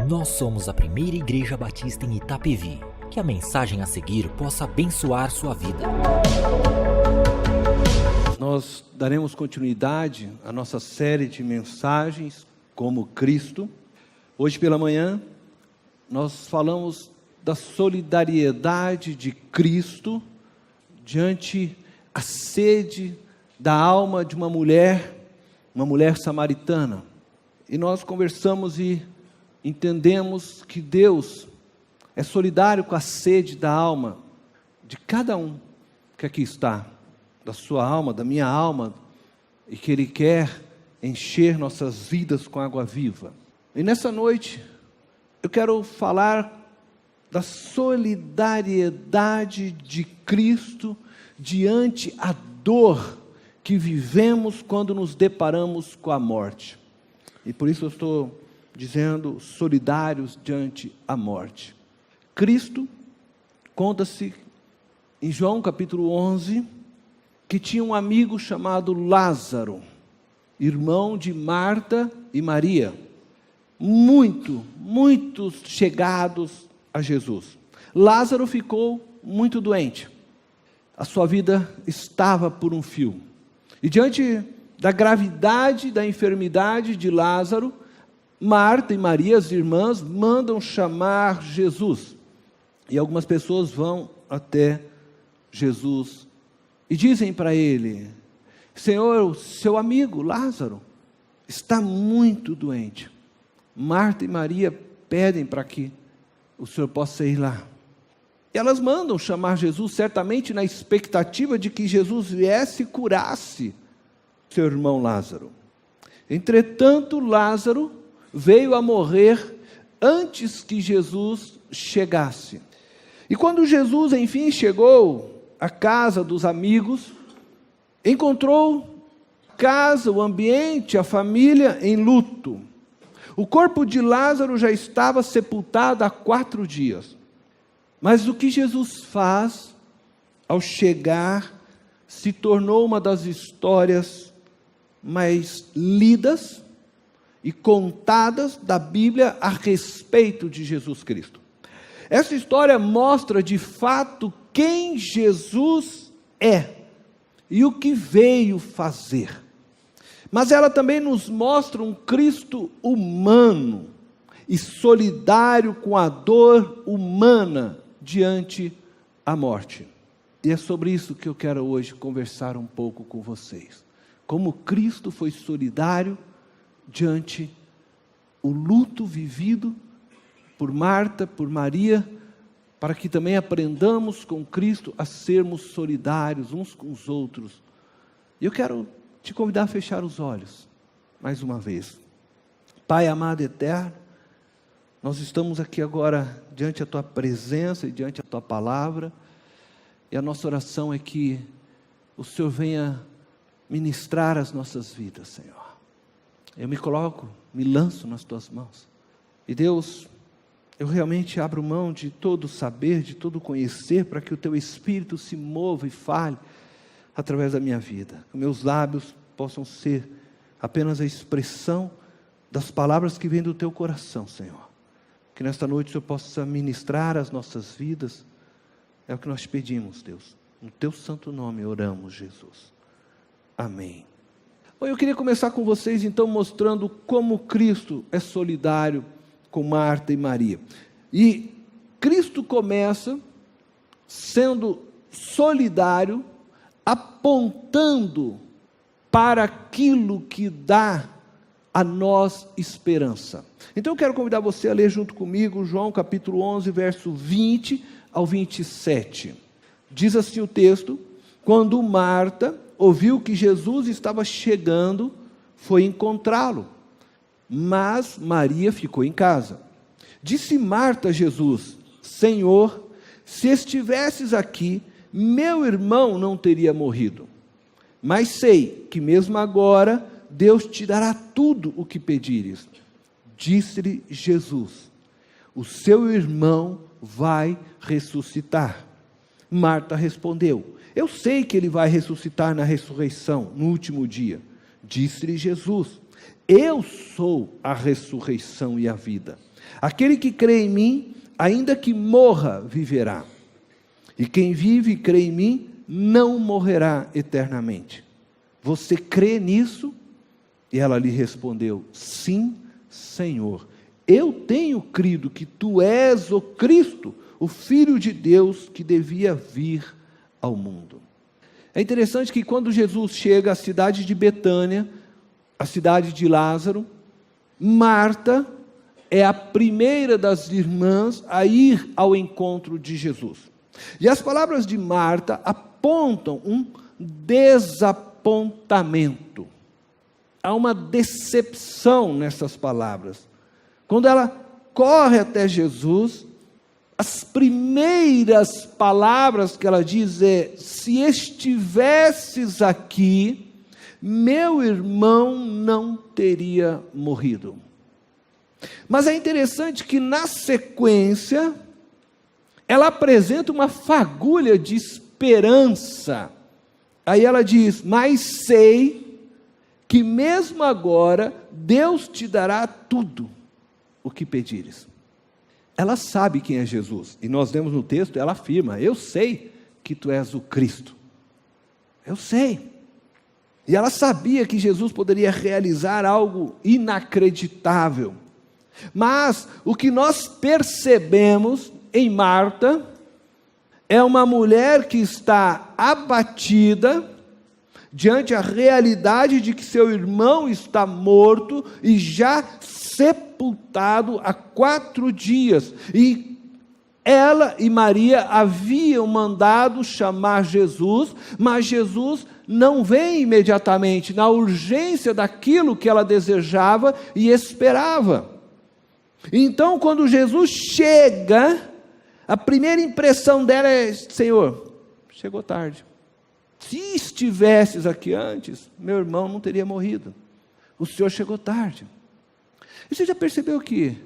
Nós somos a primeira igreja batista em Itapevi. Que a mensagem a seguir possa abençoar sua vida. Nós daremos continuidade à nossa série de mensagens como Cristo. Hoje pela manhã, nós falamos da solidariedade de Cristo diante a sede da alma de uma mulher samaritana. E nós conversamos e entendemos que Deus é solidário com a sede da alma de cada um que aqui está, da sua alma, da minha alma, e que Ele quer encher nossas vidas com água viva. E nessa noite, eu quero falar da solidariedade de Cristo diante a dor que vivemos quando nos deparamos com a morte. E por isso eu estou dizendo solidários diante a morte. Cristo, conta-se em João capítulo 11, que tinha um amigo chamado Lázaro, irmão de Marta e Maria, muito chegados a Jesus. Lázaro ficou muito doente, a sua vida estava por um fio, e diante da gravidade da enfermidade de Lázaro, Marta e Maria, as irmãs, mandam chamar Jesus. E algumas pessoas vão até Jesus e dizem para ele: Senhor, seu amigo Lázaro está muito doente. Marta e Maria pedem para que o Senhor possa ir lá. E elas mandam chamar Jesus, certamente na expectativa de que Jesus viesse e curasse seu irmão Lázaro. Entretanto, Lázaro veio a morrer antes que Jesus chegasse. E quando Jesus, enfim, chegou à casa dos amigos, encontrou a casa, o ambiente, a família em luto. O corpo de Lázaro já estava sepultado há 4 dias. Mas o que Jesus faz ao chegar se tornou uma das histórias mais lidas e contadas da Bíblia a respeito de Jesus Cristo. Essa história mostra de fato quem Jesus é e o que veio fazer. Mas ela também nos mostra um Cristo humano e solidário com a dor humana diante a morte. E é sobre isso que eu quero hoje conversar um pouco com vocês. Como Cristo foi solidário diante o luto vivido por Marta, por Maria, para que também aprendamos com Cristo a sermos solidários uns com os outros. E eu quero te convidar a fechar os olhos, mais uma vez. Pai amado e eterno, nós estamos aqui agora diante da Tua presença e diante da Tua palavra, e a nossa oração é que o Senhor venha ministrar as nossas vidas, Senhor. Eu me coloco, me lanço nas Tuas mãos. E Deus, eu realmente abro mão de todo saber, de todo conhecer, para que o Teu Espírito se mova e fale através da minha vida. Que meus lábios possam ser apenas a expressão das palavras que vêm do Teu coração, Senhor. Que nesta noite o Senhor possa ministrar as nossas vidas. É o que nós pedimos, Deus. No Teu santo nome oramos, Jesus. Amém. Bom, eu queria começar com vocês então mostrando como Cristo é solidário com Marta e Maria. E Cristo começa sendo solidário, apontando para aquilo que dá a nós esperança. Então eu quero convidar você a ler junto comigo João capítulo 11, verso 20 ao 27. Diz assim o texto: quando Marta ouviu que Jesus estava chegando, foi encontrá-lo. Mas Maria ficou em casa. Disse Marta a Jesus: Senhor, se estivesses aqui, meu irmão não teria morrido. Mas sei que mesmo agora Deus te dará tudo o que pedires. Disse-lhe Jesus: o seu irmão vai ressuscitar. Marta respondeu: eu sei que ele vai ressuscitar na ressurreição, no último dia. Disse-lhe Jesus: eu sou a ressurreição e a vida. Aquele que crê em mim, ainda que morra, viverá. E quem vive e crê em mim, não morrerá eternamente. Você crê nisso? E ela lhe respondeu: sim, Senhor. Eu tenho crido que tu és o Cristo, o Filho de Deus que devia vir ao mundo. É interessante que quando Jesus chega à cidade de Betânia, a cidade de Lázaro, Marta é a primeira das irmãs a ir ao encontro de Jesus. E as palavras de Marta apontam um desapontamento. Há uma decepção nessas palavras. Quando ela corre até Jesus, as primeiras palavras que ela diz é: se estivesses aqui, meu irmão não teria morrido. Mas é interessante que na sequência, ela apresenta uma fagulha de esperança. Aí ela diz: mas sei que mesmo agora Deus te dará tudo o que pedires. Ela sabe quem é Jesus, e nós vemos no texto, ela afirma: eu sei que tu és o Cristo, eu sei. E ela sabia que Jesus poderia realizar algo inacreditável. Mas o que nós percebemos em Marta é uma mulher que está abatida diante a realidade de que seu irmão está morto e já sepultado há 4 dias. E ela e Maria haviam mandado chamar Jesus, mas Jesus não vem imediatamente, na urgência daquilo que ela desejava e esperava. Então, quando Jesus chega, a primeira impressão dela é: Senhor, chegou tarde. Se estivesses aqui antes, meu irmão não teria morrido. O Senhor chegou tarde. E você já percebeu que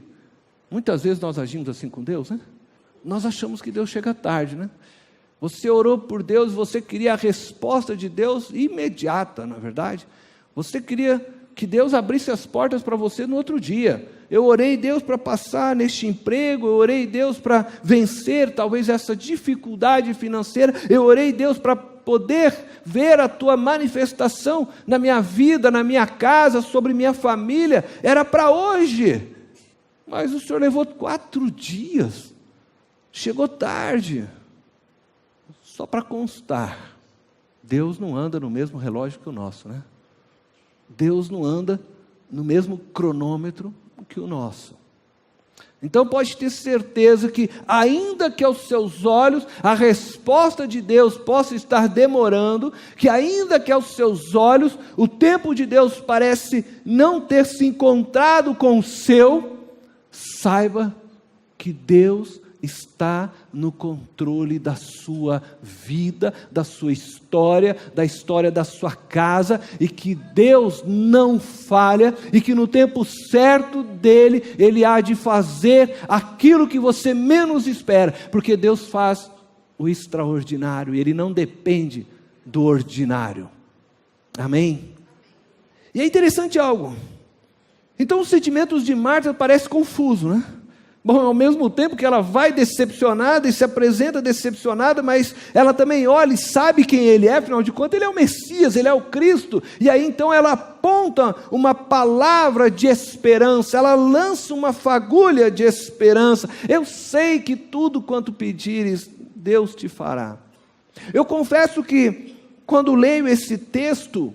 muitas vezes nós agimos assim com Deus, né? Nós achamos que Deus chega tarde, né? Você orou por Deus, você queria a resposta de Deus imediata, na verdade. Você queria que Deus abrisse as portas para você no outro dia. Eu orei Deus para passar neste emprego, eu orei Deus para vencer talvez essa dificuldade financeira, eu orei Deus para poder ver a tua manifestação na minha vida, na minha casa, sobre minha família. Era para hoje, mas o Senhor levou 4 dias, chegou tarde. Só para constar, Deus não anda no mesmo relógio que o nosso, né? Deus não anda no mesmo cronômetro que o nosso. Então pode ter certeza que, ainda que aos seus olhos a resposta de Deus possa estar demorando, que ainda que aos seus olhos o tempo de Deus parece não ter se encontrado com o seu, saiba que Deus está no controle da sua vida, da sua história, da história da sua casa, e que Deus não falha, e que no tempo certo dele, Ele há de fazer aquilo que você menos espera, porque Deus faz o extraordinário, e Ele não depende do ordinário. Amém? E é interessante algo. Então os sentimentos de Marta parecem confusos, né? Bom, ao mesmo tempo que ela vai decepcionada e se apresenta decepcionada, mas ela também olha e sabe quem Ele é, afinal de contas Ele é o Messias, Ele é o Cristo, e aí então ela aponta uma palavra de esperança, ela lança uma fagulha de esperança: eu sei que tudo quanto pedires, Deus te fará. Eu confesso que, quando leio esse texto,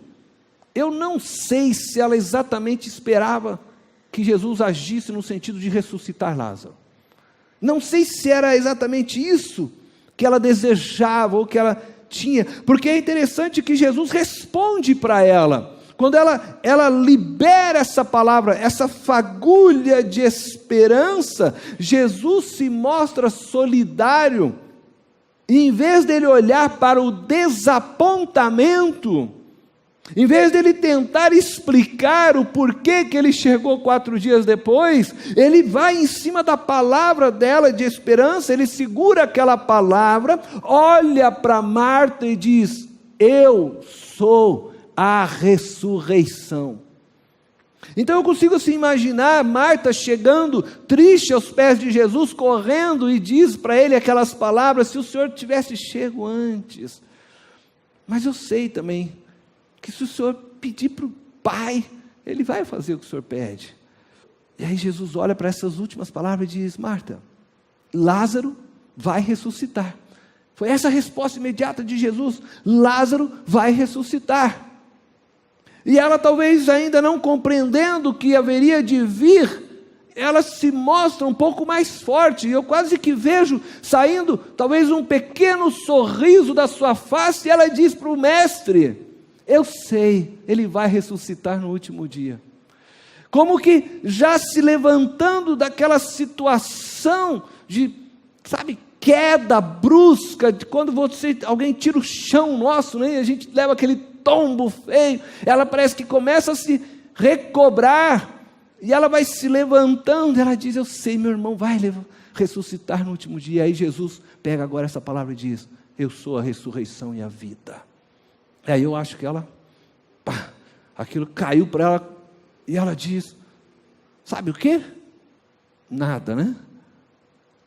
eu não sei se ela exatamente esperava que Jesus agisse no sentido de ressuscitar Lázaro. Não sei se era exatamente isso que ela desejava ou que ela tinha, porque é interessante que Jesus responde para ela. Quando ela libera essa palavra, essa fagulha de esperança, Jesus se mostra solidário, e em vez dele olhar para o desapontamento, em vez dele tentar explicar o porquê que ele chegou 4 dias depois, ele vai em cima da palavra dela de esperança, ele segura aquela palavra, olha para Marta e diz: eu sou a ressurreição. Então eu consigo assim imaginar Marta chegando triste aos pés de Jesus, correndo, e diz para ele aquelas palavras: se o Senhor tivesse chego antes. Mas eu sei também que se o Senhor pedir para o Pai, Ele vai fazer o que o Senhor pede. E aí Jesus olha para essas últimas palavras e diz: Marta, Lázaro vai ressuscitar. Foi essa a resposta imediata de Jesus: Lázaro vai ressuscitar. E ela, talvez ainda não compreendendo o que haveria de vir, ela se mostra um pouco mais forte. Eu quase que vejo saindo talvez um pequeno sorriso da sua face, e ela diz para o mestre: eu sei, ele vai ressuscitar no último dia. Como que já se levantando daquela situação de, sabe, queda brusca, de quando alguém tira o chão nosso, né? A gente leva aquele tombo feio, ela parece que começa a se recobrar, e ela vai se levantando, ela diz: eu sei, meu irmão vai ressuscitar no último dia. Aí Jesus pega agora essa palavra e diz: eu sou a ressurreição e a vida. Aí eu acho que ela, aquilo caiu para ela, e ela diz: sabe o quê? Nada, né?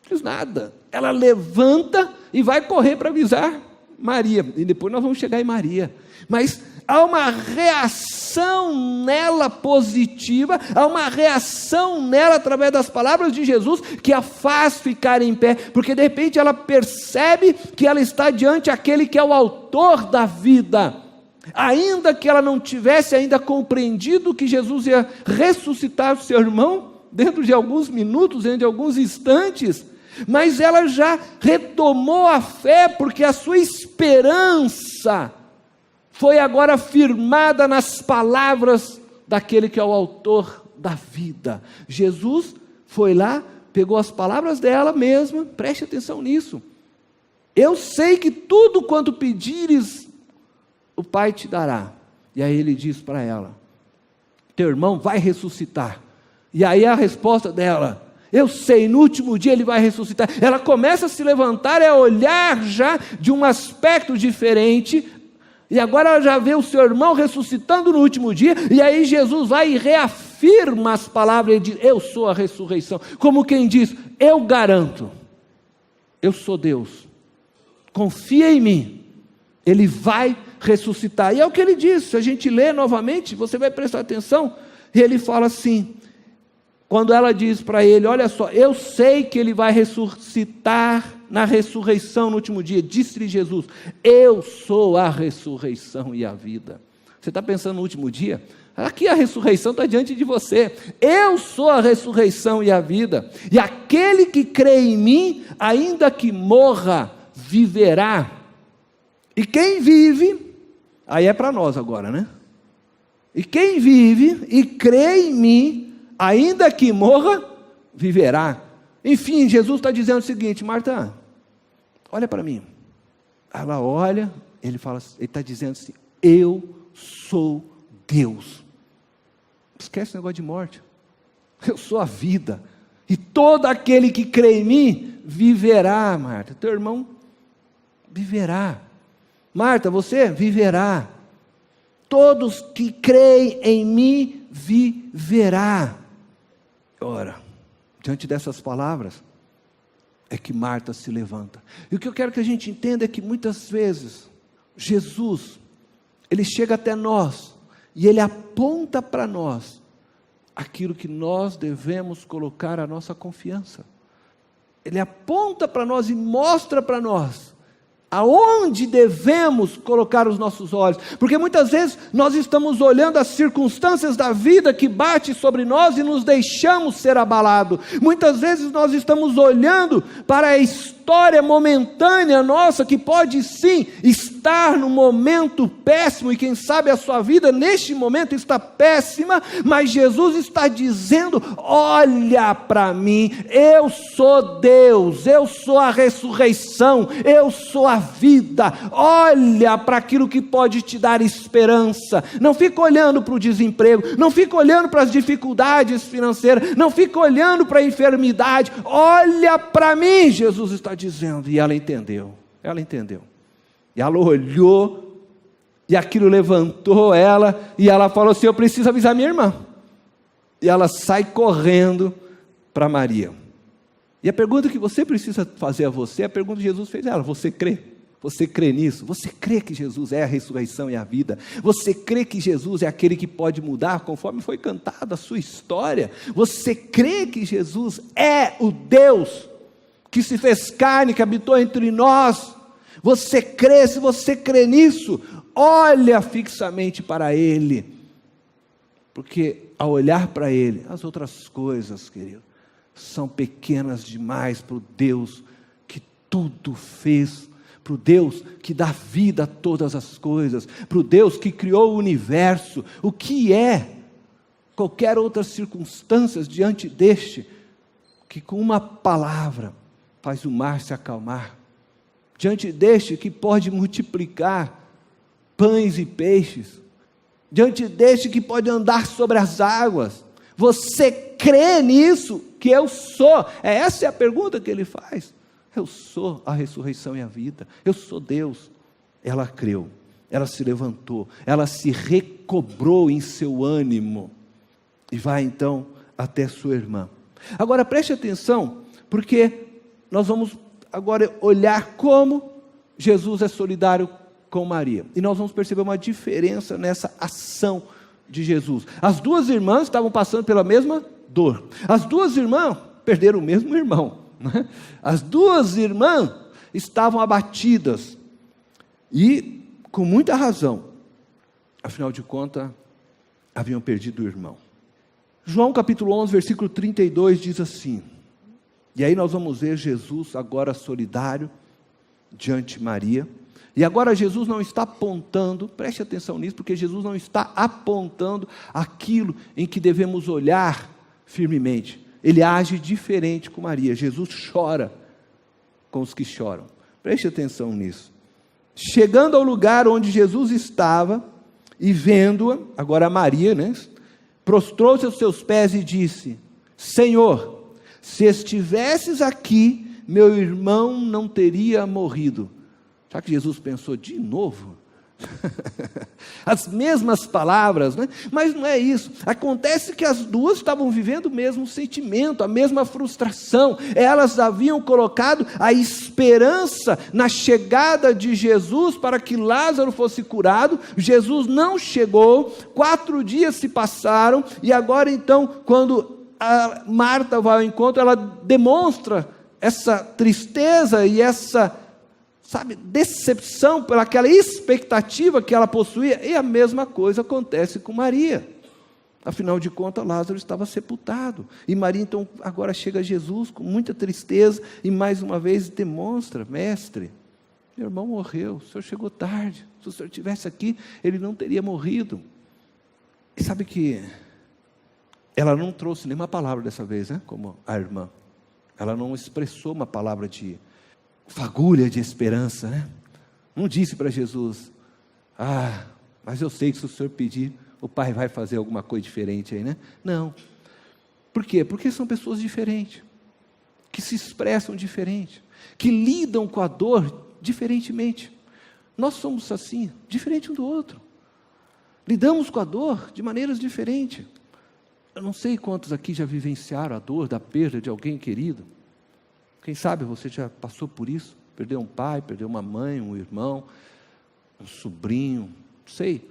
Diz nada. Ela levanta e vai correr para avisar Maria, e depois nós vamos chegar em Maria. Mas há uma reação nela positiva, há uma reação nela através das palavras de Jesus, que a faz ficar em pé, porque de repente ela percebe que ela está diante daquele que é o autor da vida. Ainda que ela não tivesse ainda compreendido que Jesus ia ressuscitar o seu irmão, dentro de alguns minutos, dentro de alguns instantes, mas ela já retomou a fé, porque a sua esperança foi agora firmada nas palavras daquele que é o autor da vida. Jesus foi lá, pegou as palavras dela mesma, preste atenção nisso: eu sei que tudo quanto pedires, o Pai te dará. E aí ele diz para ela: teu irmão vai ressuscitar. E aí a resposta dela: eu sei, no último dia ele vai ressuscitar. Ela começa a se levantar, a olhar já de um aspecto diferente, e agora ela já vê o seu irmão ressuscitando no último dia, e aí Jesus vai e reafirma as palavras, e diz: eu sou a ressurreição, como quem diz: eu garanto, eu sou Deus, confia em mim, ele vai ressuscitar. E é o que ele diz. Se a gente lê novamente, você vai prestar atenção, e ele fala assim, quando ela diz para ele: olha só, eu sei que ele vai ressuscitar na ressurreição no último dia. Disse-lhe Jesus: eu sou a ressurreição e a vida. Você está pensando no último dia? Aqui a ressurreição está diante de você. Eu sou a ressurreição e a vida, e aquele que crê em mim, ainda que morra, viverá. E quem vive, aí é para nós agora, né? E quem vive e crê em mim, ainda que morra, viverá. Enfim, Jesus está dizendo o seguinte: Marta, olha para mim. Ela olha, ele está dizendo assim: eu sou Deus. Esquece o negócio de morte. Eu sou a vida, e todo aquele que crê em mim viverá. Marta, teu irmão viverá. Marta, você viverá. Todos que creem em mim viverá. Ora, diante dessas palavras, é que Marta se levanta. E o que eu quero que a gente entenda é que muitas vezes, Jesus, ele chega até nós, e ele aponta para nós, aquilo que nós devemos colocar a nossa confiança. Ele aponta para nós e mostra para nós, aonde devemos colocar os nossos olhos, porque muitas vezes nós estamos olhando as circunstâncias da vida que bate sobre nós e nos deixamos ser abalados. Muitas vezes nós estamos olhando para a história momentânea nossa, que pode sim estar num momento péssimo, e quem sabe a sua vida neste momento está péssima, mas Jesus está dizendo: olha para mim, eu sou Deus, eu sou a ressurreição, eu sou a vida. Olha para aquilo que pode te dar esperança. Não fica olhando para o desemprego, não fica olhando para as dificuldades financeiras, não fica olhando para a enfermidade. Olha para mim, Jesus está dizendo. E ela entendeu, e ela olhou, e aquilo levantou ela, e ela falou assim: eu preciso avisar minha irmã, E ela sai correndo para Maria. E a pergunta que você precisa fazer a você, a pergunta que Jesus fez a ela: você crê? Você crê nisso? Você crê que Jesus é a ressurreição e a vida? Você crê que Jesus é aquele que pode mudar, conforme foi cantado a sua história? Você crê que Jesus é o Deus que se fez carne, que habitou entre nós? Você crê? Se você crê nisso, olha fixamente para Ele, porque ao olhar para Ele, as outras coisas, querido, são pequenas demais para o Deus que tudo fez, para o Deus que dá vida a todas as coisas, para o Deus que criou o universo. O que é qualquer outra circunstância diante deste, que com uma palavra faz o mar se acalmar, diante deste que pode multiplicar pães e peixes, diante deste que pode andar sobre as águas? Você crê nisso, que eu sou? Essa é a pergunta que ele faz. Eu sou a ressurreição e a vida, eu sou Deus. Ela creu, ela se levantou, ela se recobrou em seu ânimo, e vai então até sua irmã. Agora preste atenção, porque nós vamos agora olhar como Jesus é solidário com Maria, e nós vamos perceber uma diferença nessa ação de Jesus. As duas irmãs estavam passando pela mesma dor, as duas irmãs perderam o mesmo irmão, né? As duas irmãs estavam abatidas, e com muita razão, afinal de contas, haviam perdido o irmão. João capítulo 11, versículo 32 diz assim, e aí nós vamos ver Jesus agora solidário diante de Maria. E agora Jesus não está apontando, preste atenção nisso, porque Jesus não está apontando aquilo em que devemos olhar firmemente. Ele age diferente com Maria. Jesus chora com os que choram. Preste atenção nisso. Chegando ao lugar onde Jesus estava, e vendo-a, agora Maria, né, prostrou-se aos seus pés e disse: Senhor, se estivesses aqui, meu irmão não teria morrido. Será que Jesus pensou de novo? As mesmas palavras, né? Mas não é isso. Acontece que as duas estavam vivendo o mesmo sentimento, a mesma frustração. Elas haviam colocado a esperança na chegada de Jesus para que Lázaro fosse curado. Jesus não chegou, 4 dias se passaram, e agora então, quando a Marta vai ao encontro, ela demonstra essa tristeza e essa, decepção por aquela expectativa que ela possuía, e a mesma coisa acontece com Maria. Afinal de contas, Lázaro estava sepultado, e Maria então agora chega a Jesus com muita tristeza, e mais uma vez demonstra: mestre, meu irmão morreu, o senhor chegou tarde, se o senhor estivesse aqui, ele não teria morrido. E sabe que ela não trouxe nenhuma palavra dessa vez, né? Como a irmã, ela não expressou uma palavra de fagulha de esperança, né? Não disse para Jesus: mas eu sei que se o senhor pedir, o pai vai fazer alguma coisa diferente aí, né? Não. Por quê? Porque são pessoas diferentes, que se expressam diferente, que lidam com a dor diferentemente. Nós somos assim, diferente um do outro. Lidamos com a dor de maneiras diferentes. Eu não sei quantos aqui já vivenciaram a dor da perda de alguém querido. Quem sabe você já passou por isso, perdeu um pai, perdeu uma mãe, um irmão, um sobrinho, não sei.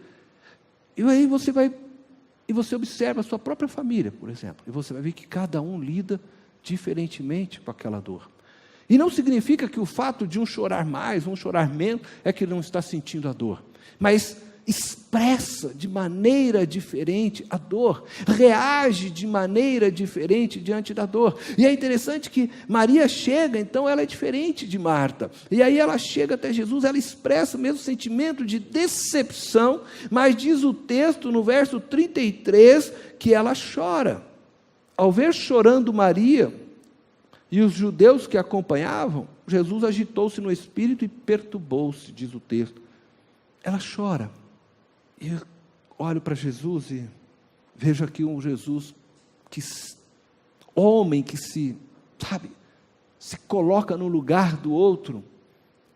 E aí você observa a sua própria família, por exemplo, e você vai ver que cada um lida diferentemente com aquela dor. E não significa que o fato de um chorar mais, um chorar menos, é que ele não está sentindo a dor, mas expressa de maneira diferente a dor, reage de maneira diferente diante da dor. E é interessante que Maria chega, então ela é diferente de Marta, e aí ela chega até Jesus, ela expressa o mesmo sentimento de decepção, mas diz o texto no verso 33, que ela chora. Ao ver chorando Maria e os judeus que a acompanhavam, Jesus agitou-se no espírito e perturbou-se, diz o texto. Ela chora. E eu olho para Jesus e vejo aqui um Jesus homem que se coloca no lugar do outro,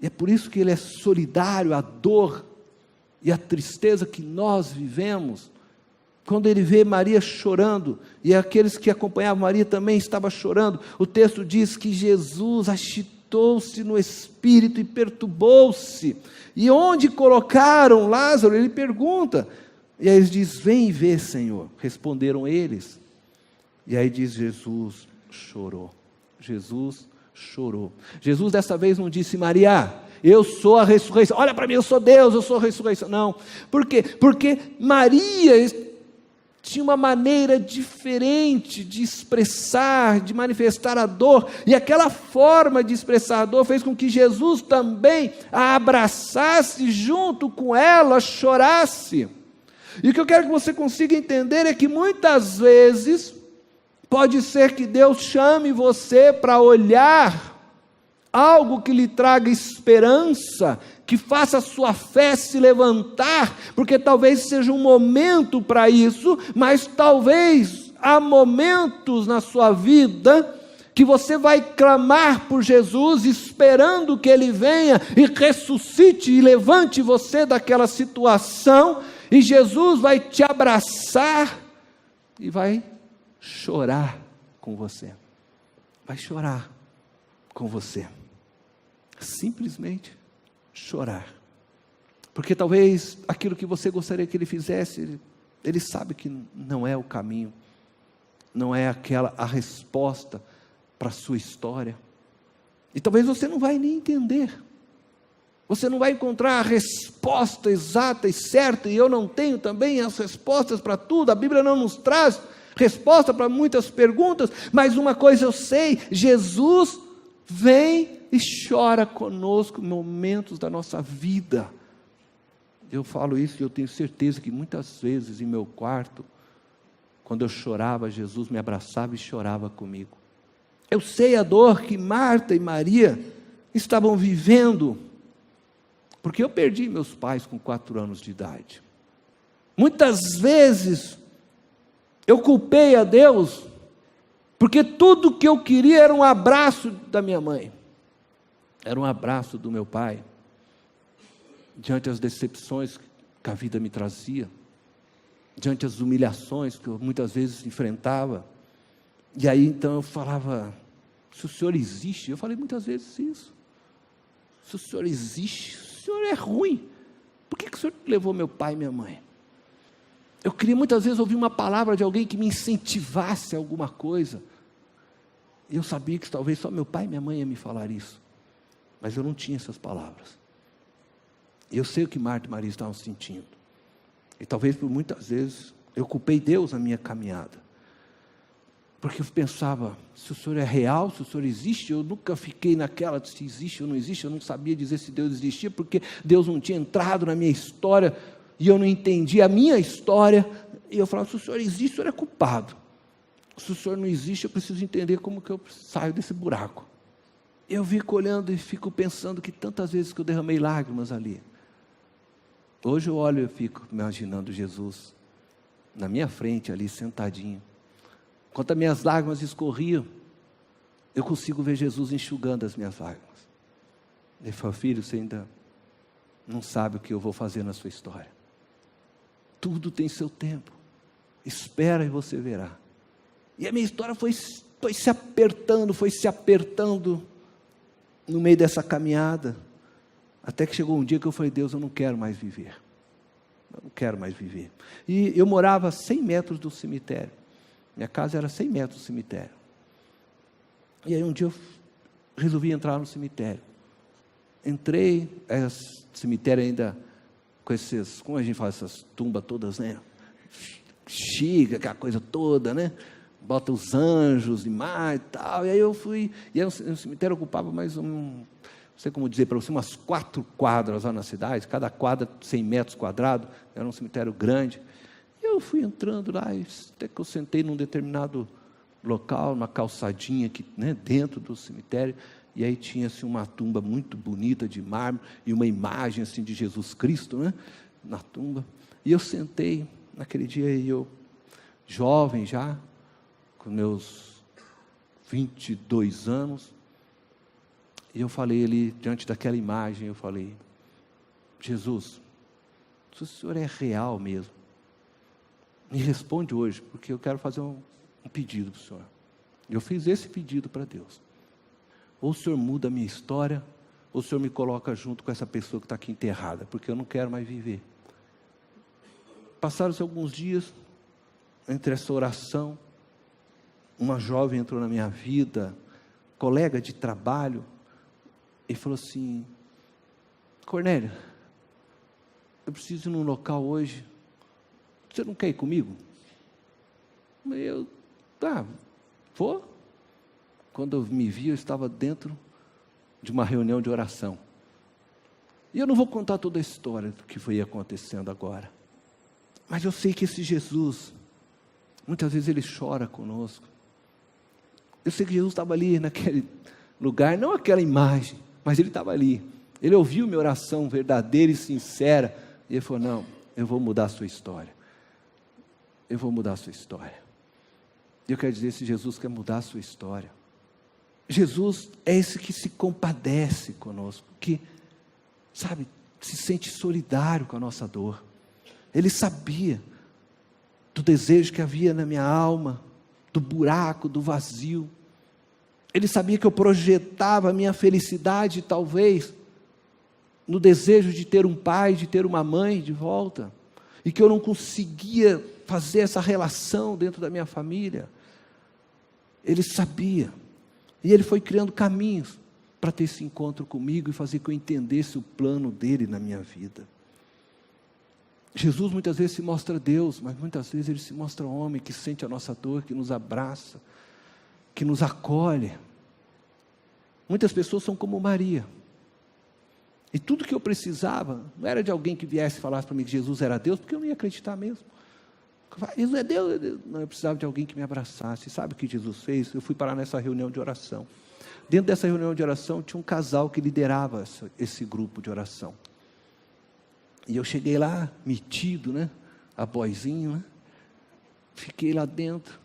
e é por isso que ele é solidário à dor e à tristeza que nós vivemos. quando ele vê Maria chorando, e aqueles que acompanhavam Maria também estavam chorando, o texto diz que Jesus agitou-se no espírito e perturbou-se. E onde colocaram Lázaro? Ele pergunta. E aí ele diz: vem e vê, Senhor. Responderam eles. E aí diz: Jesus chorou. Jesus chorou. Jesus dessa vez não disse: Maria, eu sou a ressurreição. Olha para mim, eu sou Deus, eu sou a ressurreição. Não. Por quê? Porque Maria tinha uma maneira diferente de expressar, de manifestar a dor, e aquela forma de expressar a dor fez com que Jesus também a abraçasse, junto com ela chorasse. E o que eu quero que você consiga entender é que muitas vezes pode ser que Deus chame você para olhar algo que lhe traga esperança, que faça a sua fé se levantar, porque talvez seja um momento para isso, mas talvez há momentos na sua vida que você vai clamar por Jesus, esperando que Ele venha e ressuscite e levante você daquela situação, e Jesus vai te abraçar e vai chorar com você. Vai chorar com você. Simplesmente chorar. Porque talvez aquilo que você gostaria que Ele fizesse, Ele sabe que não é o caminho, não é a resposta para a sua história. E talvez você não vai nem entender. Você não vai encontrar a resposta exata e certa, e eu não tenho também as respostas para tudo. A Bíblia não nos traz resposta para muitas perguntas, mas uma coisa eu sei: Jesus vem e chora conosco em momentos da nossa vida. Eu falo isso e eu tenho certeza que muitas vezes em meu quarto, quando eu chorava, Jesus me abraçava e chorava comigo. Eu sei a dor que Marta e Maria estavam vivendo, porque eu perdi meus pais com 4 anos de idade. Muitas vezes eu culpei a Deus, porque tudo que eu queria era um abraço da minha mãe, era um abraço do meu pai, diante das decepções que a vida me trazia, diante das humilhações que eu muitas vezes enfrentava. E aí então eu falava: se o Senhor existe, eu falei muitas vezes isso, se o Senhor existe, o Senhor é ruim, por que o Senhor levou meu pai e minha mãe? Eu queria muitas vezes ouvir uma palavra de alguém que me incentivasse a alguma coisa, e eu sabia que talvez só meu pai e minha mãe iam me falar isso, mas eu não tinha essas palavras. Eu sei o que Marta e Maria estavam sentindo, e talvez por muitas vezes eu culpei Deus na minha caminhada, porque eu pensava: se o Senhor é real, se o Senhor existe, eu nunca fiquei naquela de se existe ou não existe, eu não sabia dizer se Deus existia, porque Deus não tinha entrado na minha história, e eu não entendia a minha história, e eu falava: se o Senhor existe, o Senhor é culpado, se o Senhor não existe, eu preciso entender como que eu saio desse buraco. Eu fico olhando e fico pensando que tantas vezes que eu derramei lágrimas ali. Hoje eu olho e fico imaginando Jesus na minha frente ali, sentadinho. Enquanto as minhas lágrimas escorriam, eu consigo ver Jesus enxugando as minhas lágrimas. Ele falou: filho, você ainda não sabe o que eu vou fazer na sua história. Tudo tem seu tempo. Espera e você verá. E a minha história foi se apertando no meio dessa caminhada, até que chegou um dia que eu falei: Deus, eu não quero mais viver. Eu não quero mais viver. E eu morava a 100 metros do cemitério. Minha casa era 100 metros do cemitério. E aí um dia eu resolvi entrar no cemitério. Entrei, cemitério ainda com esses, como a gente fala, essas tumbas todas, né? Chica, aquela coisa toda, né? Bota os anjos demais e tal. E aí eu fui, e aí o cemitério ocupava mais não sei como dizer para você, umas 4 quadras lá na cidade, cada quadra 100 metros quadrados, era um cemitério grande. E eu fui entrando lá, até que eu sentei num determinado local, numa calçadinha aqui, né, dentro do cemitério, e aí tinha assim, uma tumba muito bonita de mármore, e uma imagem assim, de Jesus Cristo, né, na tumba. E eu sentei naquele dia, e eu, jovem já, com meus 22 anos, e eu falei ali, diante daquela imagem, eu falei: Jesus, se o Senhor é real mesmo, me responde hoje, porque eu quero fazer um pedido para o Senhor. Eu fiz esse pedido para Deus. Ou o Senhor muda a minha história, ou o Senhor me coloca junto com essa pessoa que está aqui enterrada, porque eu não quero mais viver. Passaram-se alguns dias, entre essa oração, uma jovem entrou na minha vida, colega de trabalho, e falou assim: Cornélio, eu preciso ir num local hoje, você não quer ir comigo? Eu, tá, vou. Quando eu me vi, eu estava dentro de uma reunião de oração. E eu não vou contar toda a história do que foi acontecendo agora. Mas eu sei que esse Jesus, muitas vezes ele chora conosco. Eu sei que Jesus estava ali naquele lugar, não aquela imagem, mas ele estava ali. Ele ouviu minha oração verdadeira e sincera. E ele falou: não, eu vou mudar a sua história. Eu vou mudar a sua história. E eu quero dizer, esse Jesus quer mudar a sua história. Jesus é esse que se compadece conosco, que, sabe, se sente solidário com a nossa dor. Ele sabia do desejo que havia na minha alma, do buraco, do vazio. Ele sabia que eu projetava a minha felicidade, talvez, no desejo de ter um pai, de ter uma mãe de volta, e que eu não conseguia fazer essa relação dentro da minha família. Ele sabia. E ele foi criando caminhos para ter esse encontro comigo e fazer que eu entendesse o plano dele na minha vida. Jesus muitas vezes se mostra Deus, mas muitas vezes ele se mostra homem que sente a nossa dor, que nos abraça, que nos acolhe. Muitas pessoas são como Maria. E tudo que eu precisava, não era de alguém que viesse e falasse para mim que Jesus era Deus, porque eu não ia acreditar mesmo. Jesus é Deus, é Deus. Não, eu precisava de alguém que me abraçasse. Sabe o que Jesus fez? Eu fui parar nessa reunião de oração. Dentro dessa reunião de oração, tinha um casal que liderava esse grupo de oração. E eu cheguei lá, metido, né? A boizinho, né? Fiquei lá dentro.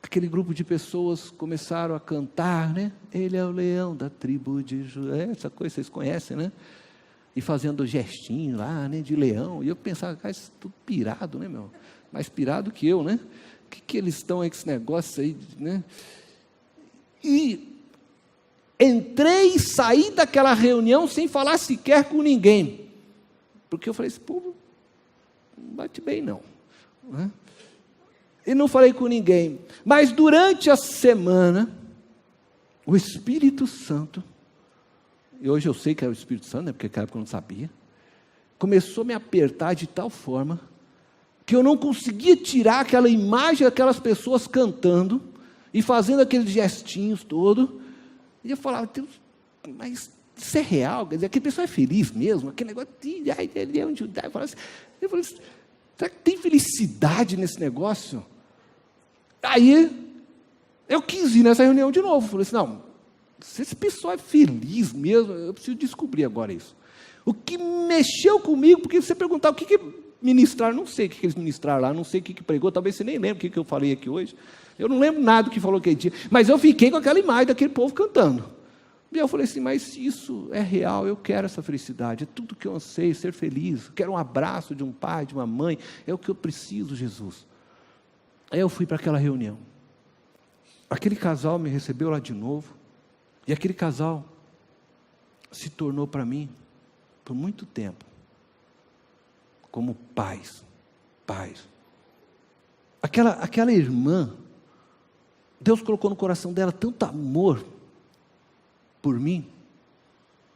Aquele grupo de pessoas começaram a cantar, né? Ele é o leão da tribo de Judá. Essa coisa vocês conhecem, né? E fazendo gestinho lá, né? De leão. E eu pensava, cara, isso é tudo pirado, né, meu? Mais pirado que eu, né? O que eles estão aí com esse negócio aí, né? E entrei e saí daquela reunião sem falar sequer com ninguém. Porque eu falei, esse povo não bate bem não, né? E não falei com ninguém. Mas durante a semana, o Espírito Santo, e hoje eu sei que era o Espírito Santo, né? Porque naquela época eu não sabia, começou a me apertar de tal forma que eu não conseguia tirar aquela imagem daquelas pessoas cantando e fazendo aqueles gestinhos todos. E eu falava, Deus, mas isso é real? Quer dizer, aquele pessoal é feliz mesmo? Aquele negócio de ele é um judeu. Eu falei, será que tem felicidade nesse negócio? Aí eu quis ir nessa reunião de novo. Falei assim, não, se esse pessoal é feliz mesmo, eu preciso descobrir agora isso. O que mexeu comigo, porque você perguntar o que ministraram, não sei o que eles ministraram lá, não sei o que pregou, talvez você nem lembre o que eu falei aqui hoje. Eu não lembro nada do que falou aquele dia, mas eu fiquei com aquela imagem daquele povo cantando. E eu falei assim, mas se isso é real, eu quero essa felicidade, é tudo que eu anseio, ser feliz, eu quero um abraço de um pai, de uma mãe, é o que eu preciso, Jesus. Aí eu fui para aquela reunião. Aquele casal me recebeu lá de novo, e aquele casal se tornou para mim, por muito tempo, como pais. Aquela irmã, Deus colocou no coração dela tanto amor por mim,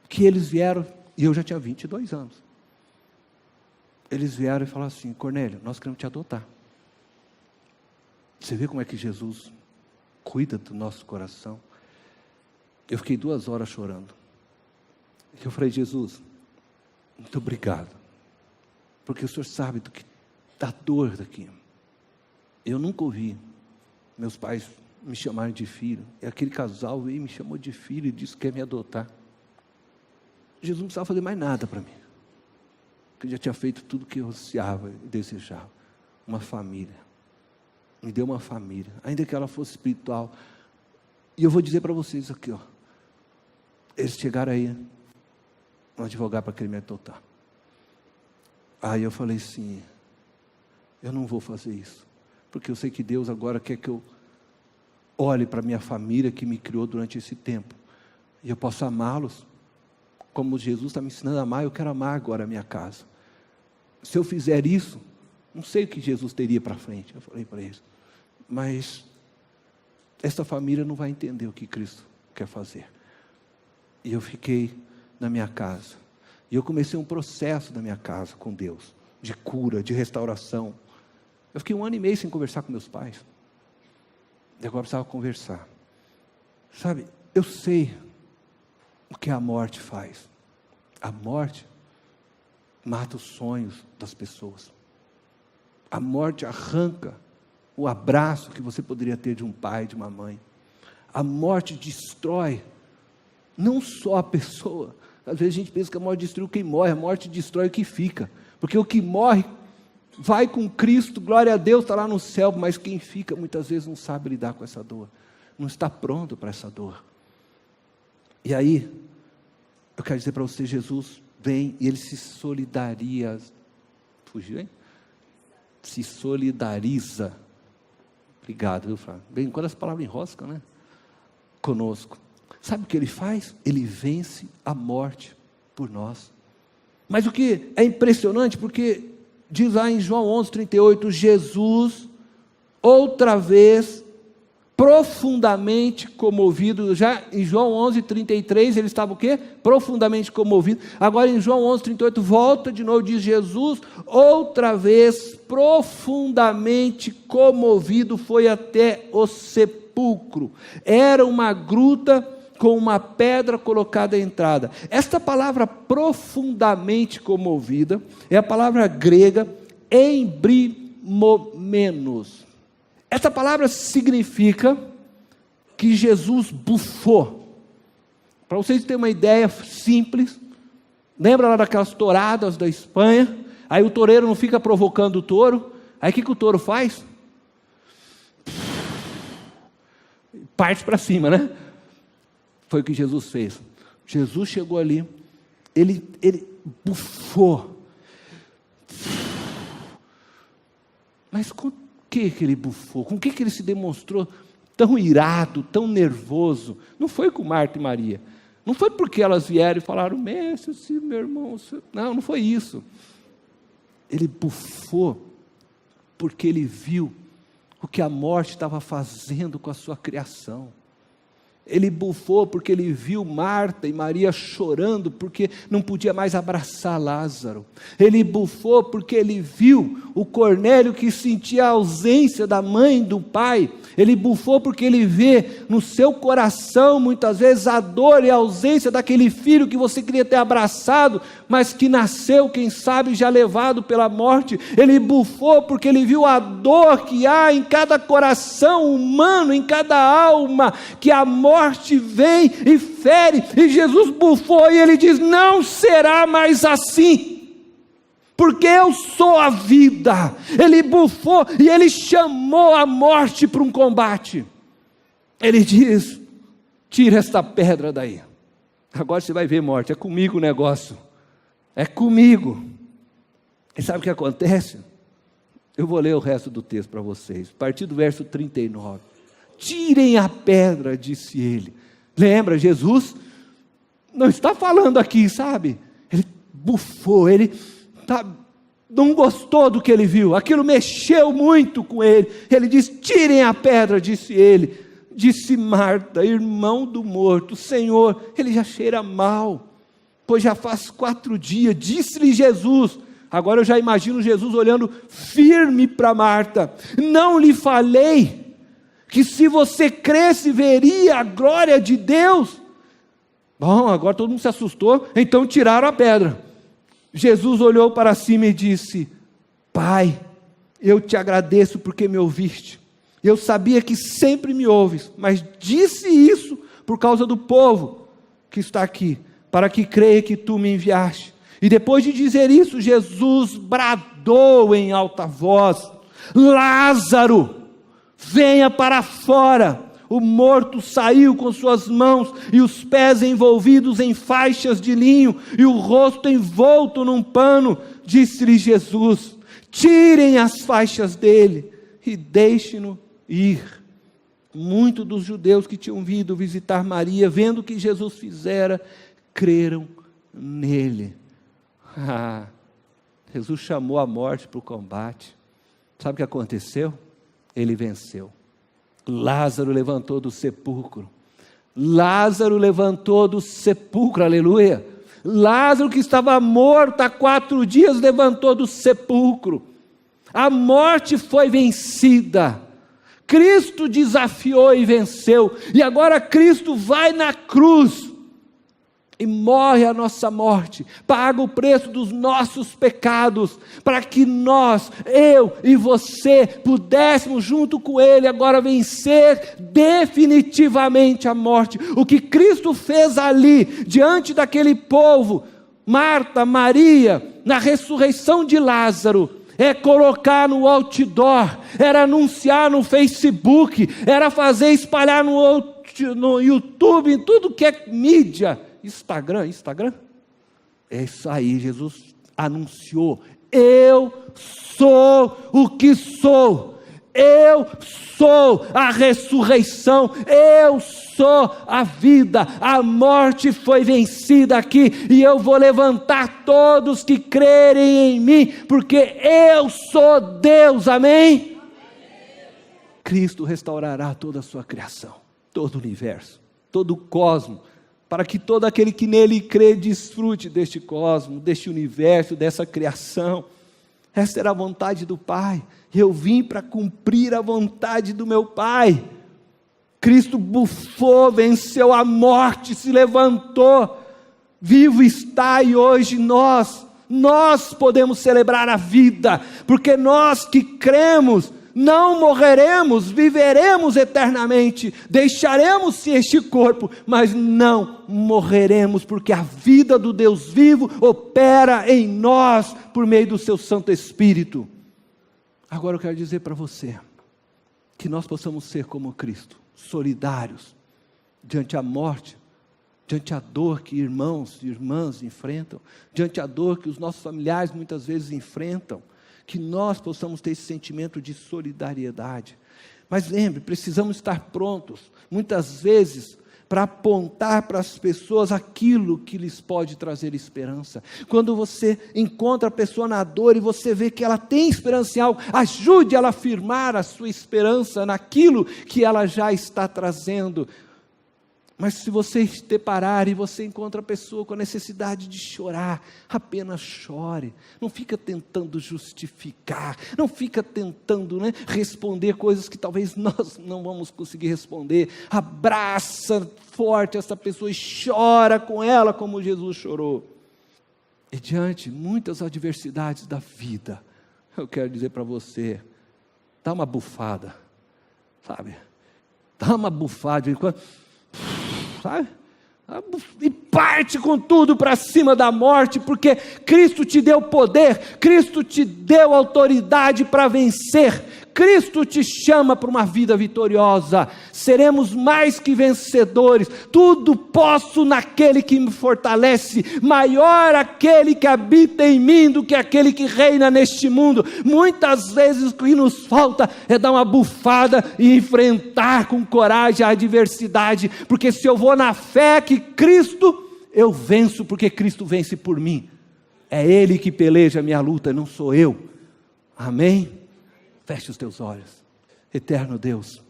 que eles vieram, e eu já tinha 22 anos, eles vieram e falaram assim, Cornélio, nós queremos te adotar. Você vê como é que Jesus cuida do nosso coração? Eu fiquei 2 horas chorando. Eu falei, Jesus, muito obrigado, porque o Senhor sabe da dor daqui. Eu nunca ouvi meus pais me chamarem de filho, e aquele casal veio e me chamou de filho e disse que quer me adotar. Jesus não precisava fazer mais nada para mim, porque já tinha feito tudo que eu ansiava e desejava, uma família. Me deu uma família, ainda que ela fosse espiritual. E eu vou dizer para vocês aqui, ó, eles chegaram aí, um advogado para querer me adotar. Aí eu falei assim, eu não vou fazer isso, porque eu sei que Deus agora quer que eu olhe para a minha família que me criou durante esse tempo, e eu posso amá-los, como Jesus está me ensinando a amar, eu quero amar agora a minha casa. Se eu fizer isso, não sei o que Jesus teria para frente, eu falei para eles, mas essa família não vai entender o que Cristo quer fazer. E eu fiquei na minha casa, e eu comecei um processo na minha casa com Deus, de cura, de restauração. Eu fiquei 1 ano e meio sem conversar com meus pais, e agora precisava conversar. Sabe, eu sei o que a morte faz. A morte mata os sonhos das pessoas. A morte arranca o abraço que você poderia ter de um pai, de uma mãe. A morte destrói não só a pessoa. Às vezes a gente pensa que a morte destrói quem morre, a morte destrói o que fica, porque o que morre vai com Cristo, glória a Deus, está lá no céu, mas quem fica muitas vezes não sabe lidar com essa dor, não está pronto para essa dor. E aí, eu quero dizer para você, Jesus vem e Ele se solidariza, fugiu, hein? Se solidariza, obrigado, viu, Flávio? Bem, quando as palavras enroscam, né? Conosco. Sabe o que Ele faz? Ele vence a morte por nós. Mas o que é impressionante, porque diz lá em João 11:38, Jesus, outra vez, profundamente comovido. Já em João 11:33, ele estava o quê? Profundamente comovido. Agora em João 11:38, volta de novo, diz Jesus, outra vez, profundamente comovido, foi até o sepulcro. Era uma gruta com uma pedra colocada à entrada. Esta palavra profundamente comovida é a palavra grega embrimomenos. Essa palavra significa que Jesus bufou. Para vocês terem uma ideia simples, lembra lá daquelas touradas da Espanha? Aí o toureiro não fica provocando o touro, aí o que o touro faz? Parte para cima, né? Foi o que Jesus fez. Jesus chegou ali, ele bufou. Mas com o que ele bufou? Com o que ele se demonstrou tão irado, tão nervoso? Não foi com Marta e Maria. Não foi porque elas vieram e falaram, mestre, meu irmão... Não foi isso. Ele bufou porque ele viu o que a morte estava fazendo com a sua criação. Ele bufou porque ele viu Marta e Maria chorando porque não podia mais abraçar Lázaro. Ele bufou porque ele viu o Cornélio que sentia a ausência da mãe e do pai. Ele bufou porque ele vê no seu coração muitas vezes a dor e a ausência daquele filho que você queria ter abraçado, mas que nasceu, quem sabe, já levado pela morte. Ele bufou porque ele viu a dor que há em cada coração humano, em cada alma, que a morte vem e fere, e Jesus bufou e ele diz, não será mais assim, porque eu sou a vida. Ele bufou e ele chamou a morte para um combate. Ele diz, tira esta pedra daí, agora você vai ver morte, é comigo o negócio, é comigo. E sabe o que acontece? Eu vou ler o resto do texto para vocês, a partir do verso 39, tirem a pedra, disse ele. Lembra, Jesus não está falando aqui, sabe? Ele bufou, ele não gostou do que ele viu, aquilo mexeu muito com ele. Ele disse, tirem a pedra, disse ele. Disse Marta, irmão do morto, Senhor, ele já cheira mal, pois já faz 4 dias. Disse-lhe Jesus, agora eu já imagino Jesus olhando firme para Marta, não lhe falei que se você cresce, veria a glória de Deus? Bom, agora todo mundo se assustou, então tiraram a pedra. Jesus olhou para cima e disse, Pai, eu te agradeço porque me ouviste. Eu sabia que sempre me ouves, mas disse isso por causa do povo que está aqui, para que creia que tu me enviaste. E depois de dizer isso, Jesus bradou em alta voz, Lázaro, venha para fora. O morto saiu com suas mãos e os pés envolvidos em faixas de linho e o rosto envolto num pano. Disse-lhe Jesus, tirem as faixas dele e deixem-no ir. Muitos dos judeus que tinham vindo visitar Maria, vendo o que Jesus fizera, creram nele. Jesus chamou a morte para o combate. Sabe o que aconteceu? Ele venceu. Lázaro levantou do sepulcro. Lázaro levantou do sepulcro, aleluia. Lázaro, que estava morto há 4 dias, levantou do sepulcro. A morte foi vencida. Cristo desafiou e venceu. E agora Cristo vai na cruz e morre a nossa morte, paga o preço dos nossos pecados, para que nós, eu e você, pudéssemos junto com Ele agora vencer definitivamente a morte. O que Cristo fez ali, diante daquele povo, Marta, Maria, na ressurreição de Lázaro, é colocar no outdoor, era anunciar no Facebook, era fazer espalhar no YouTube, em tudo que é mídia. Instagram? É isso aí, Jesus anunciou: eu sou o que sou, eu sou a ressurreição, eu sou a vida, a morte foi vencida aqui, e eu vou levantar todos que crerem em mim, porque eu sou Deus, amém? Cristo restaurará toda a sua criação, todo o universo, todo o cosmos, para que todo aquele que nele crê desfrute deste cosmos, deste universo, dessa criação. Esta era a vontade do Pai. Eu vim para cumprir a vontade do meu Pai. Cristo bufou, venceu a morte, se levantou, vivo está, e hoje nós podemos celebrar a vida, porque nós que cremos, não morreremos, viveremos eternamente, deixaremos este corpo, mas não morreremos, porque a vida do Deus vivo opera em nós, por meio do seu Santo Espírito. Agora eu quero dizer para você, que nós possamos ser como Cristo, solidários, diante a morte, diante a dor que irmãos e irmãs enfrentam, diante a dor que os nossos familiares muitas vezes enfrentam, que nós possamos ter esse sentimento de solidariedade. Mas lembre, precisamos estar prontos, muitas vezes, para apontar para as pessoas aquilo que lhes pode trazer esperança. Quando você encontra a pessoa na dor e você vê que ela tem esperança em algo, ajude ela a afirmar a sua esperança naquilo que ela já está trazendo. Mas se você se deparar e você encontra a pessoa com a necessidade de chorar, apenas chore. Não fica tentando justificar, não fica tentando responder coisas que talvez nós não vamos conseguir responder. Abraça forte essa pessoa e chora com ela como Jesus chorou. E diante de muitas adversidades da vida, eu quero dizer para você, dá uma bufada, sabe? Dá uma bufada de quando... sabe? E parte com tudo para cima da morte, porque Cristo te deu poder, Cristo te deu autoridade para vencer, Cristo te chama para uma vida vitoriosa. Seremos mais que vencedores. Tudo posso naquele que me fortalece. Maior aquele que habita em mim do que aquele que reina neste mundo. Muitas vezes o que nos falta é dar uma bufada e enfrentar com coragem a adversidade, porque se eu vou na fé que Cristo, eu venço, porque Cristo vence por mim. É Ele que peleja a minha luta, não sou eu. Amém? Feche os teus olhos. Eterno Deus,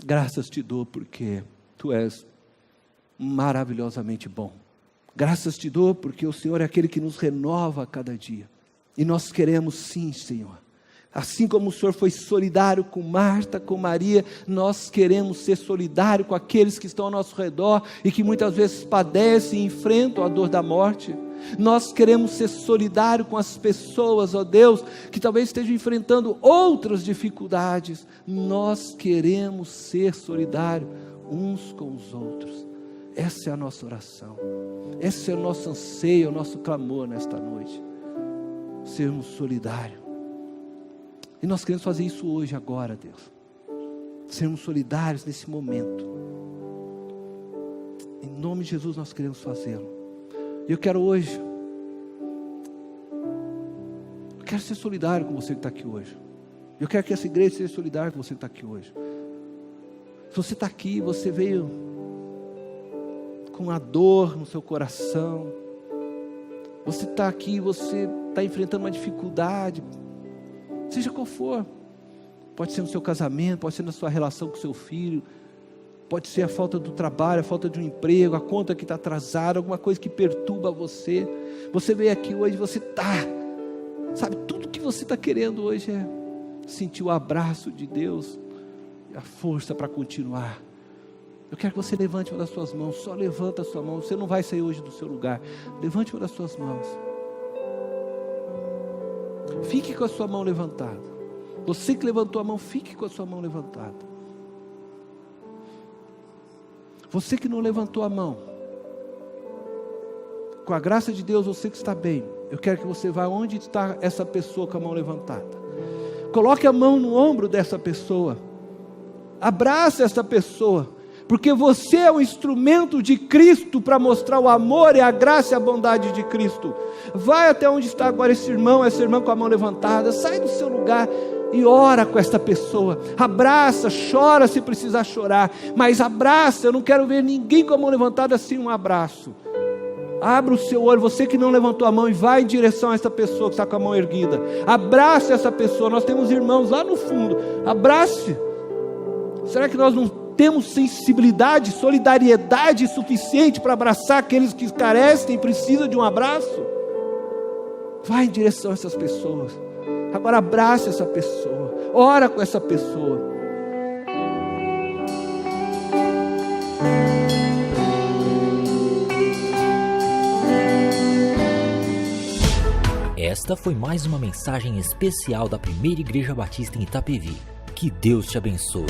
graças te dou porque Tu és maravilhosamente bom. Graças te dou porque o Senhor é aquele que nos renova a cada dia. E nós queremos sim, Senhor. Assim como o Senhor foi solidário com Marta, com Maria, nós queremos ser solidários com aqueles que estão ao nosso redor e que muitas vezes padecem e enfrentam a dor da morte. Nós queremos ser solidários com as pessoas, ó Deus, que talvez estejam enfrentando outras dificuldades. Nós queremos ser solidários uns com os outros. Essa é a nossa oração. Esse é o nosso anseio, o nosso clamor nesta noite. Sermos solidários. E nós queremos fazer isso hoje, agora, Deus. Sermos solidários nesse momento. Em nome de Jesus nós queremos fazê-lo. Eu quero hoje quero ser solidário com você que está aqui hoje. Eu quero que essa igreja seja solidária com você que está aqui hoje. Se você está aqui, você veio com uma dor no seu coração. Você está aqui, você está enfrentando uma dificuldade, seja qual for. Pode ser no seu casamento, pode ser na sua relação com o seu filho, pode ser a falta do trabalho, a falta de um emprego, a conta que está atrasada, alguma coisa que perturba você. Você veio aqui hoje, você está, sabe, tudo que você está querendo hoje é sentir o abraço de Deus, a força para continuar. Eu quero que você levante uma das suas mãos, só levanta a sua mão, você não vai sair hoje do seu lugar, levante uma das suas mãos, fique com a sua mão levantada, você que levantou a mão, fique com a sua mão levantada, você que não levantou a mão, com a graça de Deus, você que está bem, eu quero que você vá onde está essa pessoa com a mão levantada, coloque a mão no ombro dessa pessoa, abrace essa pessoa, porque você é um instrumento de Cristo para mostrar o amor e a graça e a bondade de Cristo. Vai até onde está agora esse irmão, essa irmã com a mão levantada, sai do seu lugar e ora com esta pessoa, abraça, chora se precisar chorar, mas abraça. Eu não quero ver ninguém com a mão levantada sem um abraço. Abra o seu olho, você que não levantou a mão, e vai em direção a essa pessoa que está com a mão erguida, abrace essa pessoa. Nós temos irmãos lá no fundo, abrace. Será que nós não temos sensibilidade, solidariedade suficiente para abraçar aqueles que carecem e precisam de um abraço? Vai em direção a essas pessoas, agora abrace essa pessoa, ora com essa pessoa. Esta foi mais uma mensagem especial da Primeira Igreja Batista em Itapevi. Que Deus te abençoe.